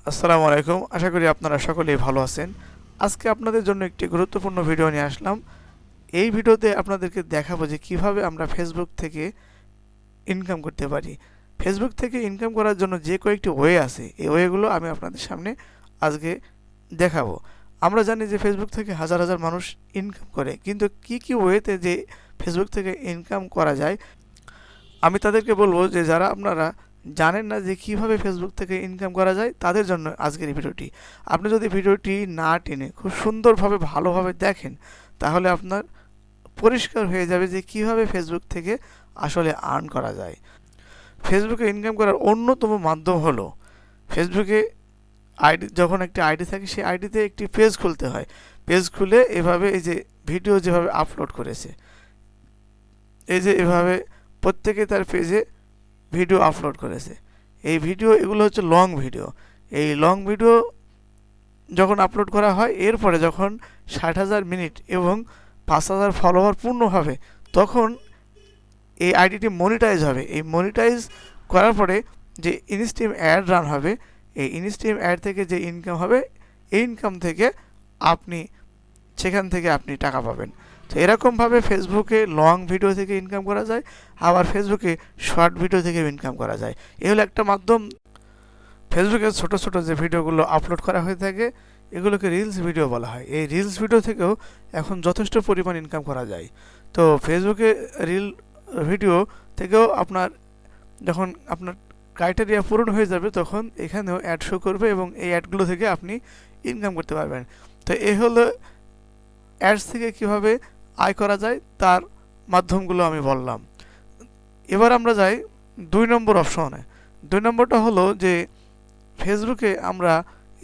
আসসালামু আলাইকুম। আশা করি আপনারা সকলেই ভালো আছেন। আজকে আপনাদের জন্য একটি গুরুত্বপূর্ণ ভিডিও নিয়ে আসলাম। এই ভিডিওতে আপনাদেরকে দেখাবো যে কিভাবে আমরা ফেসবুক থেকে ইনকাম করতে পারি। ফেসবুক থেকে ইনকাম করার জন্য যে কয়েকটি ওয়ে আছে, এই ওয়েগুলো আমি আপনাদের সামনে আজকে দেখাবো। আমরা জানি যে ফেসবুক থেকে হাজার হাজার মানুষ ইনকাম করে, কিন্তু কি ওয়েতে যে ফেসবুক থেকে ইনকাম করা যায়, আমি তাদেরকে বলবো যে যারা আপনারা জানেন না যে কিভাবে ফেসবুক থেকে ইনকাম করা যায়, তাদের জন্য আজকের এই ভিডিওটি। আপনি যদি ভিডিওটি না টেনে খুব সুন্দরভাবে ভালোভাবে দেখেন, তাহলে আপনার পরিষ্কার হয়ে যাবে যে কিভাবে ফেসবুক থেকে আসলে আর্ন করা যায়। ফেসবুকে ইনকাম করার অন্যতম মাধ্যম হলো ফেসবুকে আইডি, যখন একটি আইডি থাকে সেই আইডিতে একটি পেজ খুলতে হয়। পেজ খুলে এভাবে এই যে ভিডিও যেভাবে আপলোড করেছে, এই যে এভাবে প্রত্যেকে তার পেজে ভিডিও আপলোড করেছে। এই ভিডিও এগুলো হচ্ছে লং ভিডিও। এই লং ভিডিও যখন আপলোড করা হয়, এরপরে যখন 60,000 মিনিট এবং 5,000 ফলোয়ার পূর্ণ হবে, তখন এই আইডিটি মনিটাইজ হবে। এই মনিটাইজ করার পরে যে ইনস্ট্রিম অ্যাড রান হবে, এই ইনস্ট্রিম অ্যাড থেকে যে ইনকাম হবে, এই ইনকাম থেকে আপনি সেখান থেকে আপনি টাকা পাবেন। তো এরকমভাবে ফেসবুকে লং ভিডিও থেকে ইনকাম করা যায়, আবার ফেসবুকে শর্ট ভিডিও থেকে ইনকাম করা যায়। এ হলো একটা মাধ্যম। ফেসবুকে ছোট ছোট যে ভিডিওগুলো আপলোড করা হয়ে থাকে, এগুলোকে রিলস ভিডিও বলা হয়। এই রিলস ভিডিও থেকেও এখন যথেষ্ট পরিমাণ ইনকাম করা যায়। তো ফেসবুকে রিল ভিডিও থেকেও আপনার যখন আপনার ক্রাইটেরিয়া পূরণ হয়ে যাবে, তখন এখানেও অ্যাড শো করবে এবং এই অ্যাডগুলো থেকে আপনি ইনকাম করতে পারবেন। তো এ হলো অ্যাডস থেকে কিভাবে আয় করা যায় তার মাধ্যমগুলো আমি বললাম। এবার আমরা যাই 2 নম্বর অপশনে। 2 নম্বরটা হলো যে ফেসবুকে আমরা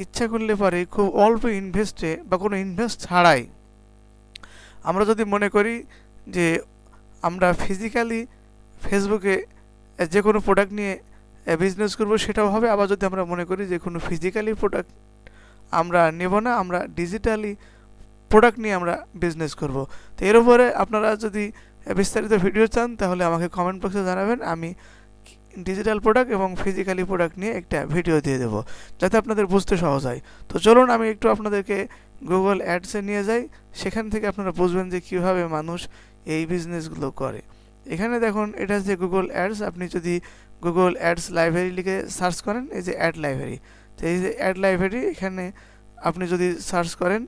ইচ্ছা করলে পারি খুব অল্প ইনভেস্টে বা কোনো ইনভেস্ট ছাড়াই, আমরা যদি মনে করি যে আমরা ফিজিক্যালি ফেসবুকে যে কোনো প্রোডাক্ট নিয়ে বিজনেস করব, সেটাও হবে। আবার যদি আমরা মনে করি যে কোনো ফিজিক্যালি প্রোডাক্ট আমরা নেব না, আমরা ডিজিটালি প্রোডাক্ট নিয়ে আমরা বিজনেস করব। তো এর উপরে আপনারা যদি বিস্তারিত ভিডিও চান, তাহলে আমাকে কমেন্ট বক্সে জানাবেন। আমি ডিজিটাল প্রোডাক্ট এবং ফিজিক্যালি প্রোডাক্ট নিয়ে একটা ভিডিও দিয়ে দেবো, যাতে আপনাদের বুঝতে সহজ হয়। তো চলুন আমি একটু আপনাদেরকে গুগল অ্যাডসে নিয়ে যাই। সেখান থেকে আপনারা বুঝবেন যে কীভাবে মানুষ এই বিজনেসগুলো করে। এখানে দেখুন, এটা হচ্ছে গুগল অ্যাডস। আপনি যদি গুগল অ্যাডস লাইব্রেরি লিখে সার্চ করেন, এই যে অ্যাড লাইব্রেরি, তো এই যে অ্যাড লাইব্রেরি, এখানে আপনি যদি সার্চ করেন,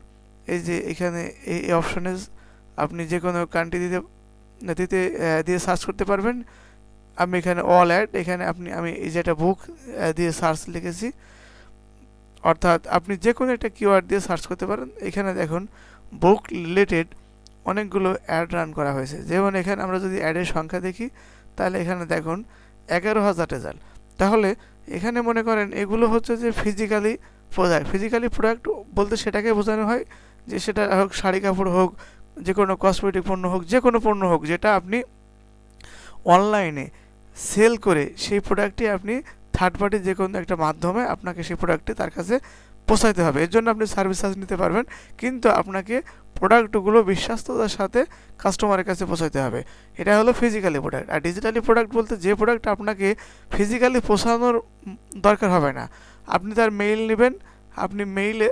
এই যে এখানে এই অপশনে আপনি যে কোনো কান্ট্রি দিয়ে সার্চ করতে পারবেন। আমি এখানে অল অ্যাড, এখানে আমি এই যেটা বুক দিয়ে সার্চ লিখেছি, অর্থাৎ আপনি যে কোনো একটা কিওয়ার্ড দিয়ে সার্চ করতে পারেন। এখানে দেখুন বুক রিলেটেড অনেকগুলো অ্যাড রান করা হয়েছে। যেমন এখানে আমরা যদি অ্যাডের সংখ্যা দেখি, তাহলে এখানে দেখুন 11,000 রেজাল্ট। তাহলে এখানে মনে করেন এগুলো হচ্ছে যে ফিজিক্যালি প্রোডাক্ট বলতে সেটাকে বোঝানো হয় যে সেটা হোক শাড়ি কাপড় হোক, যে কোনো কসমেটিক পণ্য হোক, যে কোনো পণ্য হোক, যেটা আপনি অনলাইনে সেল করে সেই প্রোডাক্টটি আপনি থার্ড পার্টি যে কোনো একটা মাধ্যমে আপনাকে সেই প্রোডাক্টটি তার কাছে পৌঁছাতে হবে। এর জন্য আপনি সার্ভিস চার্জ নিতে পারবেন, কিন্তু আপনাকে প্রোডাক্টগুলো বিশ্বস্ততার সাথে কাস্টমারের কাছে পৌঁছাতে হবে। এটা হলো ফিজিক্যালি প্রোডাক্ট। আর ডিজিটালি প্রোডাক্ট বলতে যে প্রোডাক্ট আপনাকে ফিজিক্যালি পৌঁছানোর দরকার হবে না। আপনি তার মেইল নেবেন, আপনি মেইলে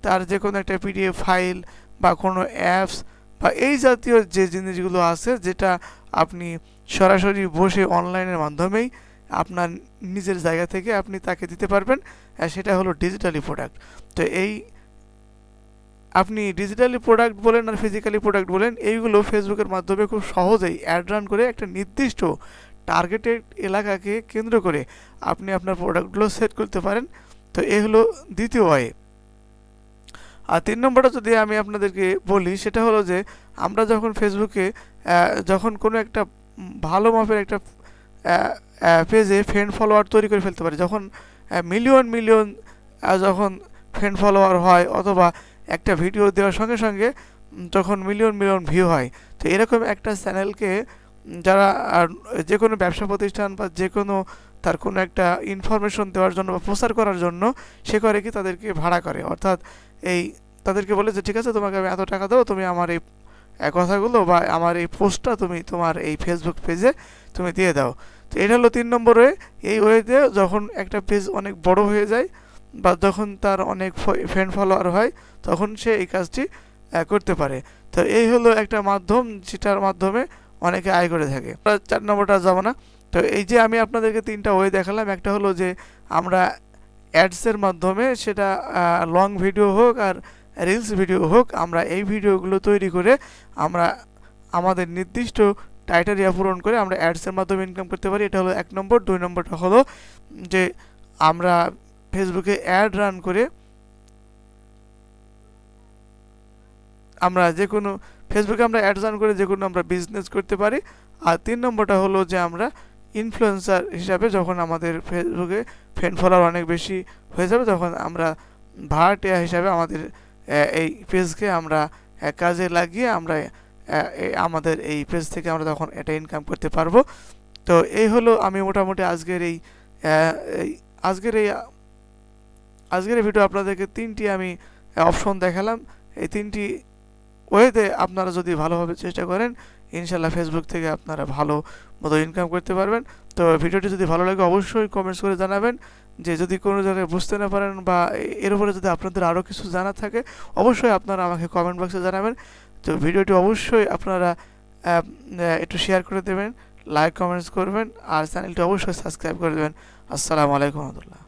তার যে কোনো একটা পিডিএফ ফাইল বা কোনো অ্যাপস বা এই জাতীয় যে জিনিসগুলো আছে, যেটা আপনি সরাসরি বসে অনলাইনের মাধ্যমেই আপনার নিজের জায়গা থেকে আপনি তাকে দিতে পারবেন, সেটা হলো ডিজিটালি প্রোডাক্ট। তো এই আপনি ডিজিটালি প্রোডাক্ট বলেন আর ফিজিক্যালি প্রোডাক্ট বলেন, এইগুলো ফেসবুকের মাধ্যমে খুব সহজেই অ্যাড রান করে একটা নির্দিষ্ট টার্গেটেড এলাকাকে কেন্দ্র করে আপনি আপনার প্রোডাক্টগুলো সেট করতে পারেন। তো এই হলো দ্বিতীয় ওয়ে। আর 3 নম্বরটা যদি আমি আপনাদেরকে বলি, সেটা হলো যে আমরা যখন ফেসবুকে যখন কোনো একটা ভালো মাপের একটা পেজে ফ্রেন্ড ফলোয়ার তৈরি করে ফেলতে পারি, যখন মিলিয়ন যখন ফ্রেন্ড ফলোয়ার হয়, অথবা একটা ভিডিও দেওয়ার সঙ্গে সঙ্গে যখন মিলিয়ন ভিউ হয়, তো এরকম একটা চ্যানেলকে যারা যে কোনো ব্যবসা প্রতিষ্ঠান বা যে কোনো তার কোনো একটা ইনফরমেশন দেওয়ার জন্য বা প্রচার করার জন্য সে করে কি, তাদেরকে ভাড়া করে। অর্থাৎ এই তাদেরকে বলে যে ঠিক আছে, তোমাকে আমি এত টাকা দেবো, তুমি আমার এই কথাগুলো বা আমার এই পোস্টটা তুমি তোমার এই ফেসবুক পেজে তুমি দিয়ে দাও। তো এটা হলো 3 নম্বর ওয়ে। এই ওয়েতে যখন একটা পেজ অনেক বড় হয়ে যায়, বা যখন তার অনেক ফ্রেন্ড ফলোয়ার হয় তখন সে এই কাজটি করতে পারে। তো এই হলো একটা মাধ্যম যেটার মাধ্যমে অনেকে আয় করে থাকে। 4 নম্বরটা যাব না। তো এই যে আমি আপনাদেরকে 3টা ওয়ে দেখালাম, একটা হলো যে আমরা অ্যাডসের মাধ্যমে, সেটা লং ভিডিও হোক আর রিলস ভিডিও হোক, আমরা এই ভিডিওগুলো তৈরি করে আমরা আমাদের নির্দিষ্ট ক্রাইটেরিয়া পূরণ করে আমরা অ্যাডসের মাধ্যমে ইনকাম করতে পারি। এটা হলো 1 নম্বর। 2 নম্বরটা হলো যে আমরা ফেসবুকে অ্যাড রান করে আমরা যে কোনো ফেসবুকে আমরা অ্যাড রান করে যে কোনো আমরা বিজনেস করতে পারি। আর 3 নম্বরটা হলো যে আমরা ইনফ্লুয়েন্সার হিসাবে যখন আমাদের ফেসবুকে ফ্রেন্ড ফলোয়ার অনেক বেশি হয়ে যাবে তখন আমরা ভাড়াটিয়া হিসাবে আমাদের এই পেজকে আমরা কাজে লাগিয়ে আমরা আমাদের এই পেজ থেকে আমরা তখন এটা ইনকাম করতে পারবো। তো এই হলো আমি মোটামুটি আজকের এই ভিডিও আপনাদেরকে 3টি আমি অপশন দেখালাম। এই 3টি ওয়েতে আপনারা যদি ভালোভাবে চেষ্টা করেন ইনশাল্লাহ ফেসবুক থেকে আপনারা ভালো মতো ইনকাম করতে পারবেন। তো ভিডিওটি যদি ভালো লাগে অবশ্যই কমেন্টস করে জানাবেন। যে যদি কোনো জায়গায় বুঝতে না পারেন বা এর উপরে যদি আপনাদের আরও কিছু জানার থাকে অবশ্যই আপনারা আমাকে কমেন্ট বক্সে জানাবেন। তো ভিডিওটি অবশ্যই আপনারা একটু শেয়ার করে দেবেন, লাইক কমেন্টস করবেন আর চ্যানেলটি অবশ্যই সাবস্ক্রাইব করে দেবেন। আসসালামু আলাইকুম রহমতুল্লাহ।